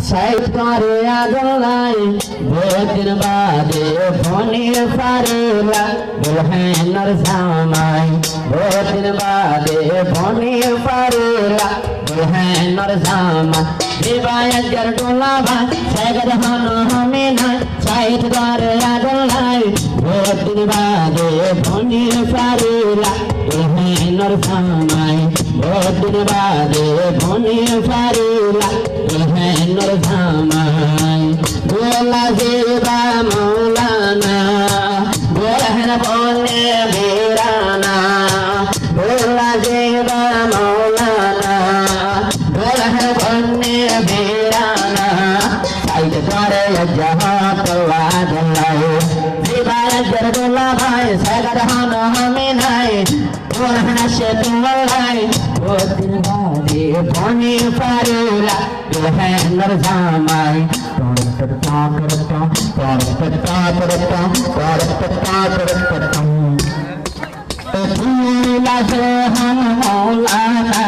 side করে আদলাই বহুদিন বাদে ফোনে পারেলা দুলহানের জামাই বহুদিন বাদে ফোনে পারেলা দুলহানের জামাই বিবাহের ডোলা ভাই সাগর হন হমে না সাইড করে আদলাই বহুদিন বাদে ফোনে পারেলা দুলহানের জামাই বহুদিন বাদে ফোনে পারেলা দুলহানের জামাই बोला जेबा मौलाना दुल्हन बोले बेराना बोला जेबा मौलाना दुल्हन बोले बेराना साइड करे जहाँ तवा जलाए जीवाय जरदुल्ला भाई सागर हन हमें नाई दुल्हन से दुल्लाई वो दिन बादे पानी पारेला दुल्हन जामाई हम मौलाना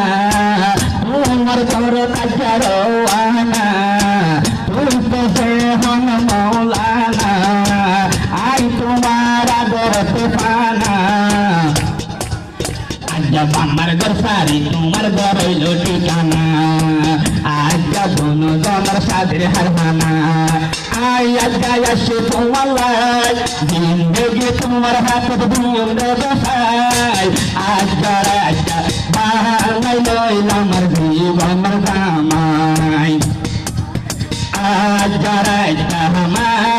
उमर कर कजरवाना तुझसे हम मौलाना आई तुम्हारा दर्द पाना जब আমার ঘর সারি তোমার ঘর হইল ঠিকানা আজ दोनों জনের সাদের হারহানা আই আজ আসে তোমার লাই জিন্দগি তোমার হাতে দিন দেবাই আজ বাহাই লইল আমার জীবনের জামাই আজ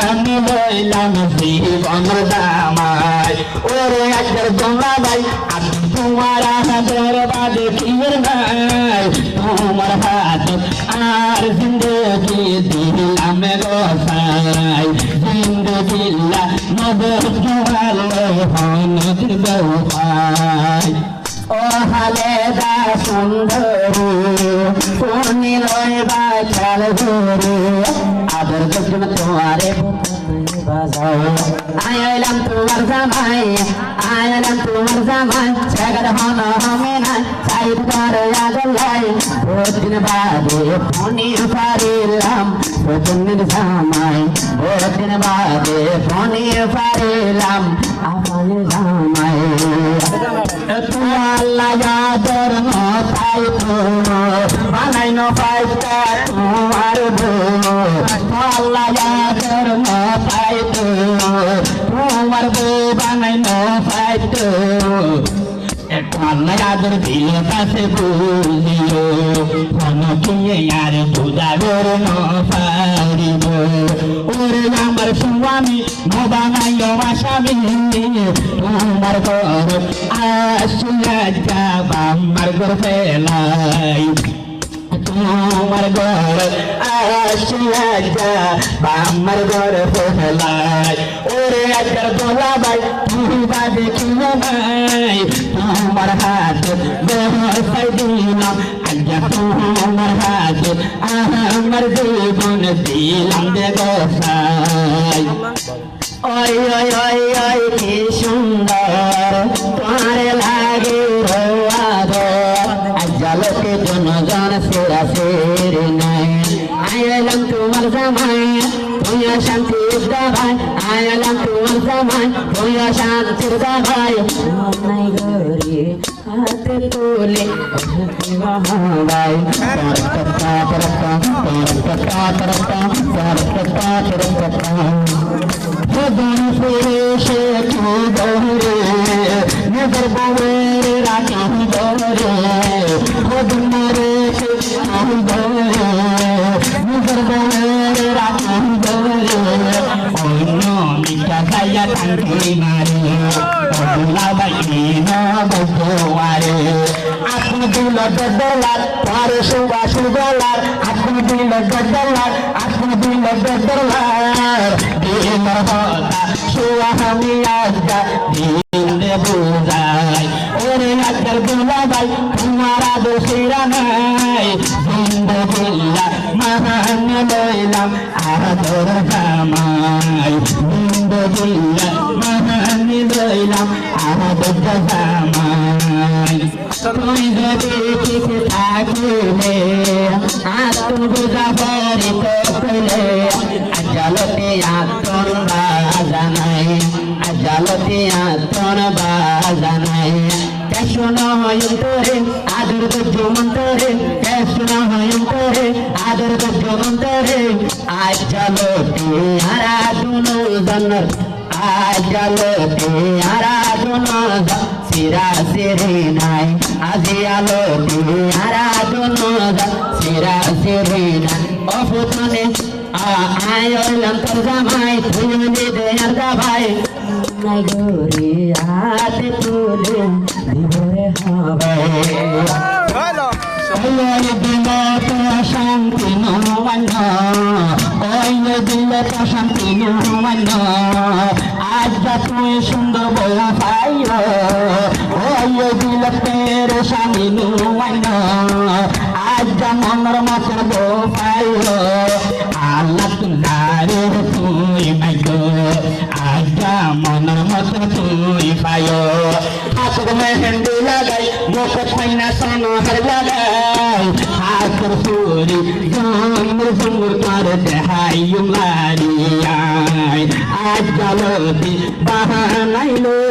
আমি লইলাম জীবনের জামাই ওরে আজের জমা ভাই তোমার হাতের বাদে কির নাই তোমার হাত আর জিন্দগি দিলাম গোসাই জিন্দগি নবর জোয়াল হন দিবো ভাই ও হালেদা সুন্দরী কোনি লয় বা খেল ঘুরে আদর গজম তোমারে বাজাও আইলাম তোমার জামাই আইলাম তোমার জামাই সাগর হন হমে না সাইড করে আদলাই বহুদিন বাদে ফোনে পারিলাম বহুদিন জামাই বহুদিন বাদে ফোনে পারিলাম আমার জামাই তোমার লাগাদর নতাই তো বানাই ন পাইতা তোমার তোমার লাগাদর নতাই তো তোমার বউ বানাই ন পাইতো আদর দিল কাছে বুঝিও অনকিয়ে আর বুঝাগর ন পারিব ওরে আমার স্বামী নবানাইও আসামি তোমার ঘর আসিয়া যাব আমার ঘর ফেলাই তোমার ঘর আসিয়া যাব আমার ঘর ফেলাই ওরে আজর দোলা ভাই তুমি বাদে কিনো নাই তোমার হাত বেহর পাই দিলাম আজ তোমার হাত আমার জীবন দিলাম দে গোসাই ওই ওই ওই ওই কি সুন্দর তোমার লাগে আজকে জনজন সেরা সের নাই আইলাম তোমার জামাই তুইয়া শান্তির দাবাই আইলাম তোমার জামাই তুইয়া শান্তির দাবাই নাই গরি হাতে তোলে ভাই ভগবান ফিরে সে তু দৌড়ে নজর বউয়ের রাখি দৌড়ে ভগবানের সে তু দৌড়ে নজর বউয়ের রাখি দৌড়ে অন্য মিঠা খাইয়া টাঙ্কি মারে বদলা বাইরে না বদুয়ারে আপনি দিল ডলার পরে সুবা সুগলার আপনি দিল ডলার আপনি দিল ডলার দিল হতা সুয়া আমি আজা দিল বুঝাই ওরে আজকাল দুলা ভাই তোমার দোষীরা নাই জিন্দগিল্লা মহান লইলাম আদর জামাই জিন্দগিল্লা মহান লইলাম আদর জামাই তুই যদি ঠিক থাকিলে আতন বুঝা পরিত পেলে আজালতে আতন বাজানাই আজালতে আতন বাজানাই কেশন হয়ন্তরে আদর গজমন্তরে কেশন হয়ন্তরে আদর গজমন্তরে আজালতে আরাধন জনর আজালতে আরাধন সিরা সিরে নাই আজি আলোতে আরাধন সিরা সিরে নাই অফুতনে আয়লাম তোর জামাই তুই দেয়ার ভাই নাই গরি হাতে তুলে দিবরে হবে ওই দিল তো শান্তি নওয়ান্ন ওই দিল তো শান্তি নওয়ান্ন আজ তুই সুন্দর বউ পাইও ওই দিল তের স্বামী নওয়ান্ন আজ মনের মতন বউ পাইও আল্লাহ তুলারে তুই মাইগো আজ মনের মতন তুই পাইও হাতের মেহেন্দি লাগাই মুখ ফাইনা সোনার লাগাই হাতের ফুরি জঙ্গল জঙ্গল তার দেহাই মারিয়াই আজ জালতি বাহানাইলো